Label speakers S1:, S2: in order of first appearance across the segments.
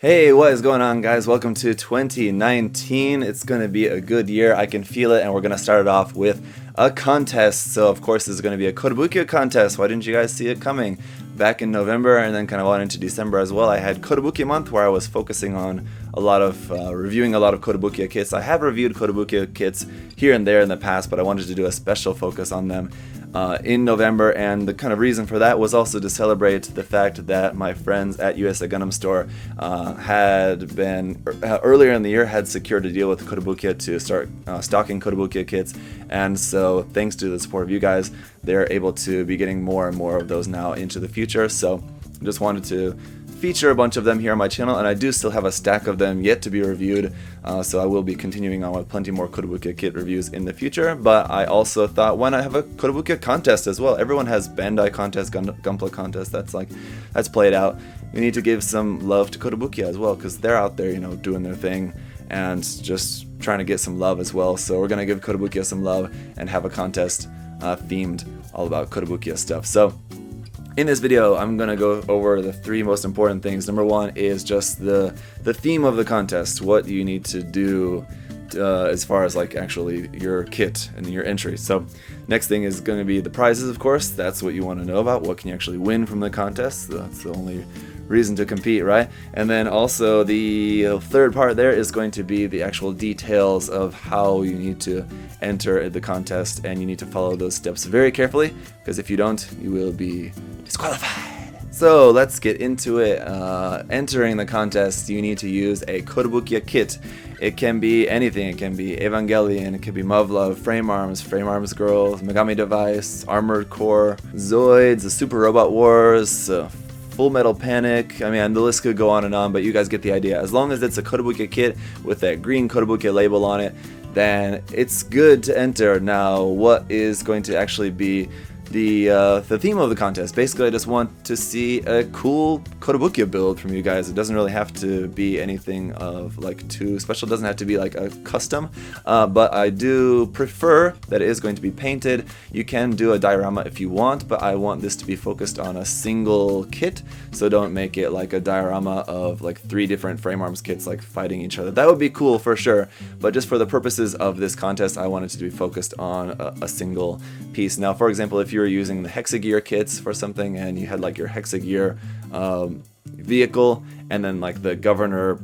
S1: Hey, what is going on, guys? Welcome to 2019. It's going to be a good year. I can feel it, and we're going to start it off with a contest. So, of course, this is going to be a Kotobukiya contest. Why didn't you guys see it coming? Back in November and then kind of on into December as well, I had Kotobukiya month where I was focusing on a lot of reviewing a lot of Kotobukiya kits. I have reviewed Kotobukiya kits here and there in the past, but I wanted to do a special focus on them in November, and the kind of reason for that was also to celebrate the fact that my friends at USA Gundam Store had been earlier in the year had secured a deal with Kotobukiya to start stocking Kotobukiya kits, and so thanks to the support of you guys, they're able to be getting more and more of those now into the future. So just wanted to feature a bunch of them here on my channel, and I do still have a stack of them yet to be reviewed, so I will be continuing on with plenty more Kotobukiya kit reviews in the future. But I also thought, why not have a Kotobukiya contest as well? Everyone has Bandai contest, Gunpla contest, that's played out. We need to give some love to Kotobukiya as well, because they're out there, you know, doing their thing and just trying to get some love as well. So we're gonna give Kotobukiya some love and have a contest themed all about Kotobukiya stuff. So in this video, I'm going to go over the three most important things. Number one is just the theme of the contest, what you need to do as far as like actually your kit and your entry. So next thing is going to be the prizes, of course. That's what you want to know about. What can you actually win from the contest? That's the only reason to compete, right? And then also the third part there is going to be the actual details of how you need to enter the contest, and you need to follow those steps very carefully, because if you don't, you will be disqualified. So let's get into it. Entering the contest, you need to use a Kotobukiya kit. It can be anything. It can be Evangelion, it can be Muv-Luv, Frame Arms Girls, Megami Device, Armored Core, Zoids, the Super Robot Wars, Full Metal Panic. I mean, the list could go on and on, but you guys get the idea. As long as it's a Kotobukiya kit with that green Kotobukiya label on it, then it's good to enter. Now, what is going to actually be the theme of the contest? Basically, I just want to see a cool Kotobukiya build from you guys. It doesn't really have to be anything of like too special. It doesn't have to be like a custom, but I do prefer that it is going to be painted. You can do a diorama if you want, but I want this to be focused on a single kit, so don't make it like a diorama of like 3 different Frame Arms kits like fighting each other. That would be cool for sure, but just for the purposes of this contest, I want it to be focused on a single piece. Now, for example, if you're using the Hexa-Gear kits for something and you had like your Hexa-Gear vehicle and then like the governor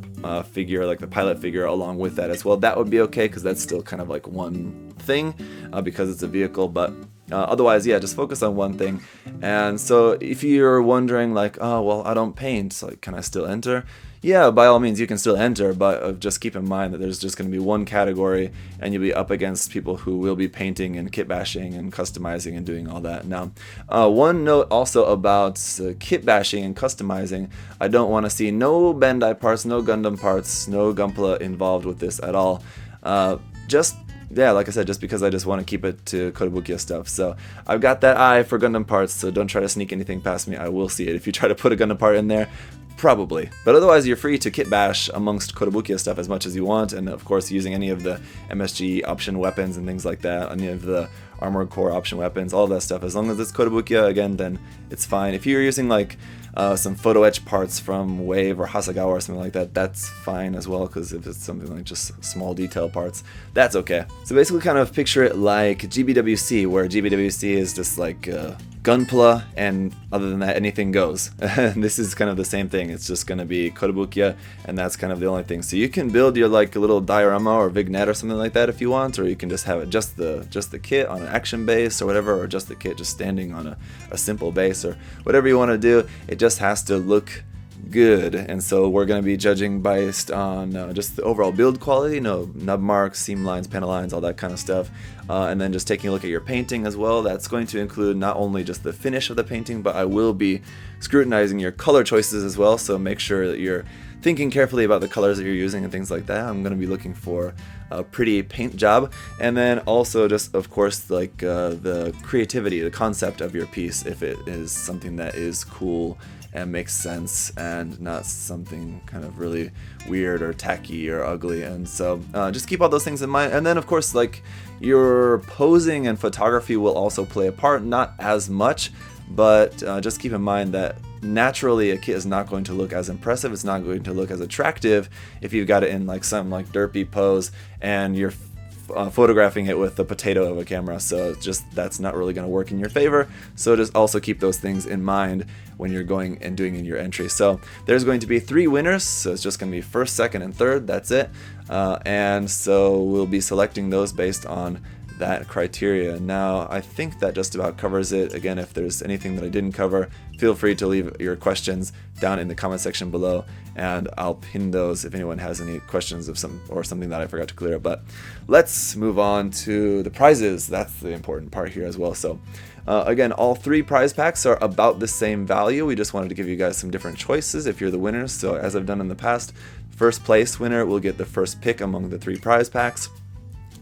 S1: figure, like the pilot figure along with that as well, that would be okay, because that's still kind of like one thing because it's a vehicle. But otherwise, yeah, just focus on one thing. And so if you're wondering like, oh well, I don't paint, so like, can I still enter? Yeah, by all means you can still enter, but just keep in mind that there's just going to be one category, and you'll be up against people who will be painting and kitbashing and customizing and doing all that. Now, one note also about kitbashing and customizing: I don't want to see no Bandai parts, no Gundam parts, no Gunpla involved with this at all. Yeah, like I said, just because I just want to keep it to Kotobukiya stuff. So I've got that eye for Gundam parts, so don't try to sneak anything past me. I will see it. If you try to put a Gundam part in there, probably. But otherwise, you're free to kit bash amongst Kotobukiya stuff as much as you want, and of course using any of the MSG option weapons and things like that, any of the Armored Core option weapons, all that stuff. As long as it's Kotobukiya, again, then it's fine. If you're using like some photo-etch parts from Wave or Hasegawa or something like that, that's fine as well, because if it's something like just small detail parts, that's okay. So basically kind of picture it like GBWC, where GBWC is just like Gunpla, and other than that, anything goes. This is kind of the same thing. It's just going to be Kotobukiya, and that's kind of the only thing. So you can build your like a little diorama or vignette or something like that if you want, or you can just have it just the kit on an action base or whatever, or just the kit just standing on a simple base, or whatever you want to do. It just has to look good. And so we're going to be judging based on just the overall build quality, you know, nub marks, seam lines, panel lines, all that kind of stuff, and then just taking a look at your painting as well. That's going to include not only just the finish of the painting, but I will be scrutinizing your color choices as well, so make sure that you're thinking carefully about the colors that you're using and things like that. I'm going to be looking for a pretty paint job, and then also just of course like the creativity, the concept of your piece, if it is something that is cool and makes sense and not something kind of really weird or tacky or ugly. And so just keep all those things in mind. And then of course like your posing and photography will also play a part, not as much, but just keep in mind that naturally a kit is not going to look as impressive, it's not going to look as attractive if you've got it in like some like derpy pose and you're photographing it with the potato of a camera. So just that's not really going to work in your favor. So just also keep those things in mind when you're going and doing in your entry. So there's going to be 3 winners, so it's just going to be first, second, and third. That's it. And so we'll be selecting those based on that criteria. Now I think that just about covers it. Again, if there's anything that I didn't cover, feel free to leave your questions down in the comment section below, and I'll pin those if anyone has any questions of something that I forgot to clear up. But let's move on to the prizes. That's the important part here as well. So again, all 3 prize packs are about the same value. We just wanted to give you guys some different choices if you're the winners. So as I've done in the past, first place winner will get the first pick among the 3 prize packs.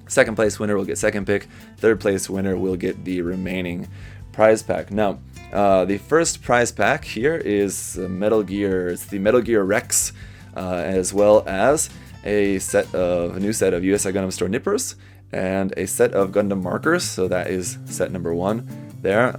S1: Second place winner will get second pick. Third place winner will get the remaining prize pack. Now, the first prize pack here is Metal Gear. It's the Metal Gear Rex, as well as a new set of USI Gundam Store nippers and a set of Gundam markers. So that is set number 1 there,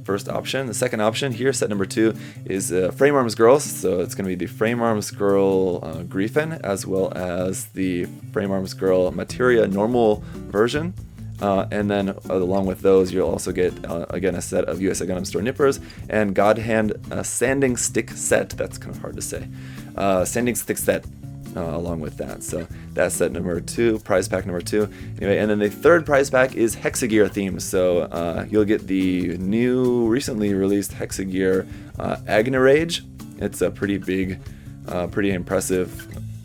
S1: first option. The second option here, set number 2, is Frame Arms Girls. So it's going to be the Frame Arms Girl Griffin, as well as the Frame Arms Girl Materia normal version. And then along with those, you'll also get, again, a set of USI Gundam Store nippers and God Hand Sanding Stick set. That's kind of hard to say. Sanding Stick set. Along with that. So that's set number 2, prize pack number 2. Anyway, and then the third prize pack is Hexa-Gear themed. So you'll get the new, recently released Hexa-Gear Agnerage. It's a pretty big, pretty impressive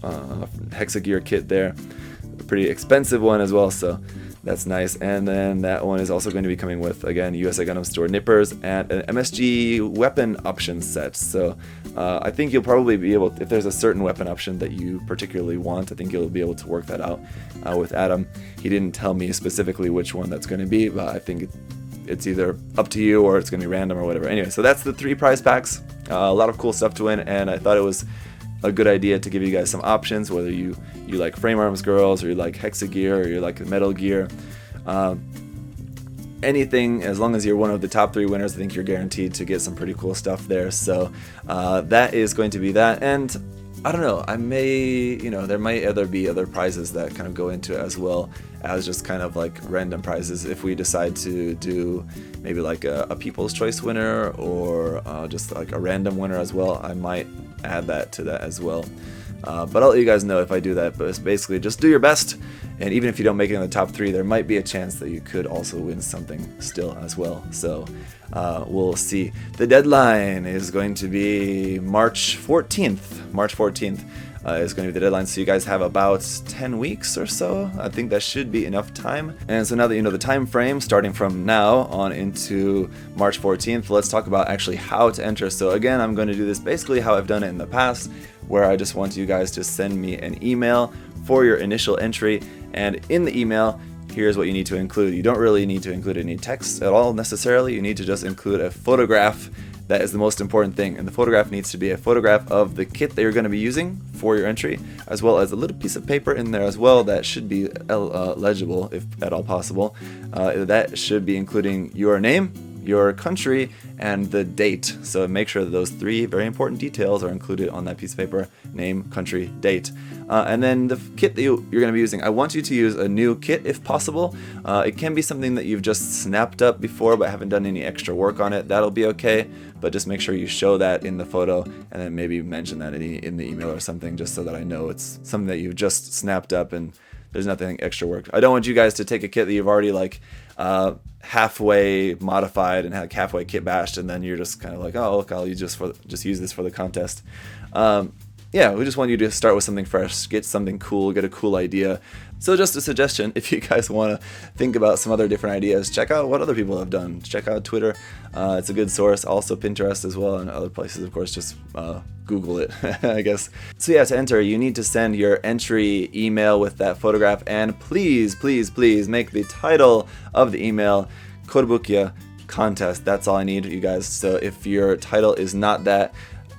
S1: Hexa-Gear kit there. A pretty expensive one as well, so that's nice. And then that one is also going to be coming with, again, USI Gundam Store nippers and an MSG weapon option set. So I think you'll probably be able, if there's a certain weapon option that you particularly want, I think you'll be able to work that out with Adam. He didn't tell me specifically which one that's going to be, but I think it's either up to you or it's going to be random or whatever. Anyway, so that's the 3 prize packs. A lot of cool stuff to win, and I thought it was a good idea to give you guys some options, whether you like Frame Arms Girls, or you like Hexa-Gear, or you like Metal Gear. Anything, as long as you're one of the top 3 winners, I think you're guaranteed to get some pretty cool stuff there. So that is going to be that. And I don't know, I may, there might be other prizes that kind of go into it, as well as just kind of like random prizes. If we decide to do maybe like a People's Choice winner, or just like a random winner as well, I might add that to that as well. But I'll let you guys know if I do that. But it's basically just do your best, and even if you don't make it in the top 3, there might be a chance that you could also win something still as well. So we'll see. The deadline is going to be March 14th. March 14th is going to be the deadline, so you guys have about 10 weeks or so. I think that should be enough time. And so now that you know the time frame, starting from now on into March 14th, let's talk about actually how to enter. So again, I'm going to do this basically how I've done it in the past, where I just want you guys to send me an email for your initial entry, and in the email, here's what you need to include. You don't really need to include any text at all necessarily. You need to just include a photograph. That is the most important thing, and the photograph needs to be a photograph of the kit that you're going to be using for your entry, as well as a little piece of paper in there as well that should be legible, if at all possible. That should be including your name, your country, and the date. So make sure that those 3 very important details are included on that piece of paper: name, country, date. And then the kit that you're going to be using, I want you to use a new kit if possible. It can be something that you've just snapped up before but haven't done any extra work on it. That'll be okay, but just make sure you show that in the photo, and then maybe mention that in the email or something, just so that I know it's something that you've just snapped up and there's nothing extra work. I don't want you guys to take a kit that you've already halfway modified and halfway kit bashed, and then you're just kind of like, oh, look, I'll just use this for the contest. Yeah, we just want you to start with something fresh, get something cool, get a cool idea. So just a suggestion, if you guys want to think about some other different ideas, check out what other people have done. Check out Twitter. It's a good source. Also Pinterest as well, and other places, of course. Just Google it, I guess. So yeah, to enter, you need to send your entry email with that photograph, and please, please, please make the title of the email Kotobukiya contest. That's all I need, you guys. So if your title is not that,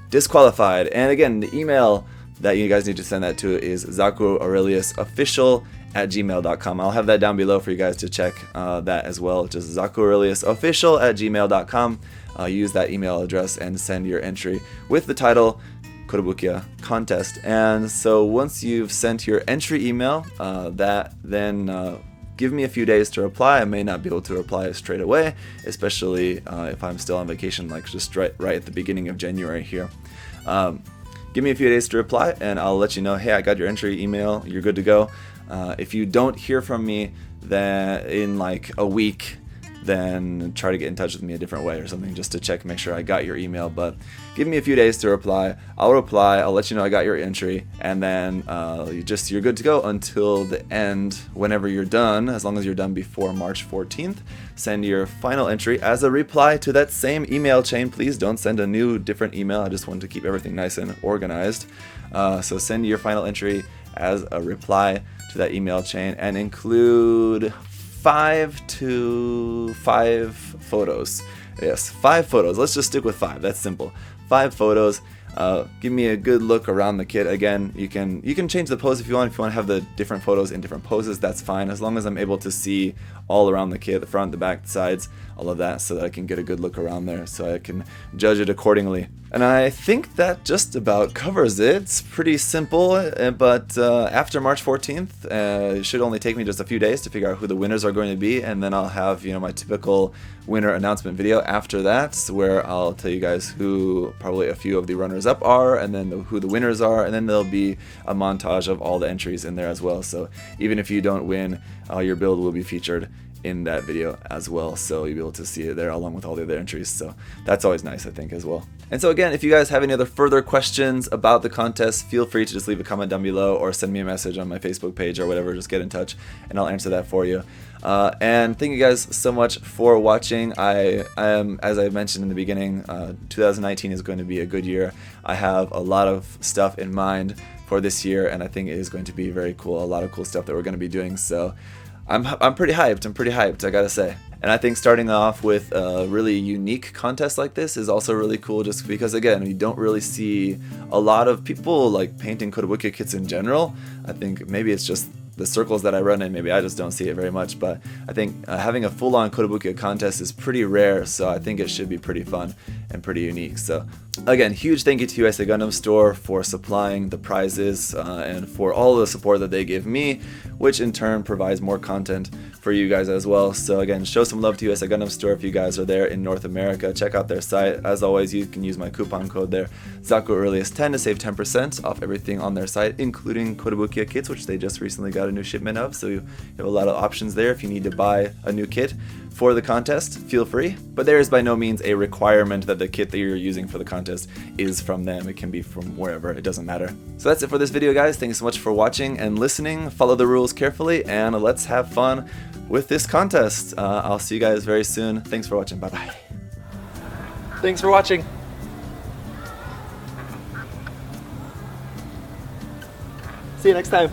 S1: disqualified. And again, the email that you guys need to send that to is ZakuAurelius official ZakuAurelius@gmail.com. I'll have that down below for you guys to check that as well. Just ZakuAureliusOfficial@gmail.com. Use that email address and send your entry with the title Kotobukiya Contest. And so once you've sent your entry email, give me a few days to reply. I may not be able to reply straight away, especially if I'm still on vacation, like just right at the beginning of January here. Give me a few days to reply, and I'll let you know, hey, I got your entry email, you're good to go. If you don't hear from me then in like a week, then try to get in touch with me a different way or something, just to check, make sure I got your email. But give me a few days to reply. I'll reply, I'll let you know I got your entry, and then you're good to go until the end, whenever you're done, as long as you're done before March 14th. Send your final entry as a reply to that same email chain. Please don't send a new, different email. I just want to keep everything nice and organized. So send your final entry as a reply to that email chain and include 5 photos. Yes, 5 photos. Let's just stick with 5. That's simple. 5 photos. Give me a good look around the kit. Again, you can change the pose if you want. If you want to have the different photos in different poses, that's fine, as long as I'm able to see all around the kit, the front, the back, the sides, all of that, so that I can get a good look around there, so I can judge it accordingly. And I think that just about covers it. It's pretty simple, but after March 14th, it should only take me just a few days to figure out who the winners are going to be, and then I'll have, my typical winner announcement video after that, where I'll tell you guys who probably a few of the runners up are, and then who the winners are, and then there'll be a montage of all the entries in there as well. So even if you don't win, your build will be featured in that video as well, so you'll be able to see it there along with all the other entries. So that's always nice, I think, as well. And so again, if you guys have any other further questions about the contest, feel free to just leave a comment down below or send me a message on my Facebook page or whatever. Just get in touch and I'll answer that for you. And thank you guys so much for watching. I am, as I mentioned in the beginning, 2019 is going to be a good year. I have a lot of stuff in mind for this year, and I think it is going to be very cool. A lot of cool stuff that we're going to be doing. So I'm pretty hyped, I gotta say. And I think starting off with a really unique contest like this is also really cool, just because, again, you don't really see a lot of people like painting Kotobukiya kits in general. I think maybe it's just the circles that I run in, maybe I just don't see it very much, but I think having a full-on Kotobukiya contest is pretty rare, so I think it should be pretty fun and pretty unique. So again, huge thank you to USA Gundam Store for supplying the prizes and for all the support that they give me, which in turn provides more content for you guys as well. So again, show some love to USA Gundam Store if you guys are there in North America. Check out their site. As always, you can use my coupon code there, ZakuAurelius10, to save 10% off everything on their site, including Kotobukiya kits, which they just recently got a new shipment of. So you have a lot of options there. If you need to buy a new kit for the contest, feel free. But there is by no means a requirement that the kit that you're using for the contest is from them. It can be from wherever, it doesn't matter. So that's it for this video, guys. Thank you so much for watching and listening. Follow the rules carefully, and let's have fun with this contest. I'll see you guys very soon. Thanks for watching. Bye-bye.
S2: Thanks for watching. See you next time.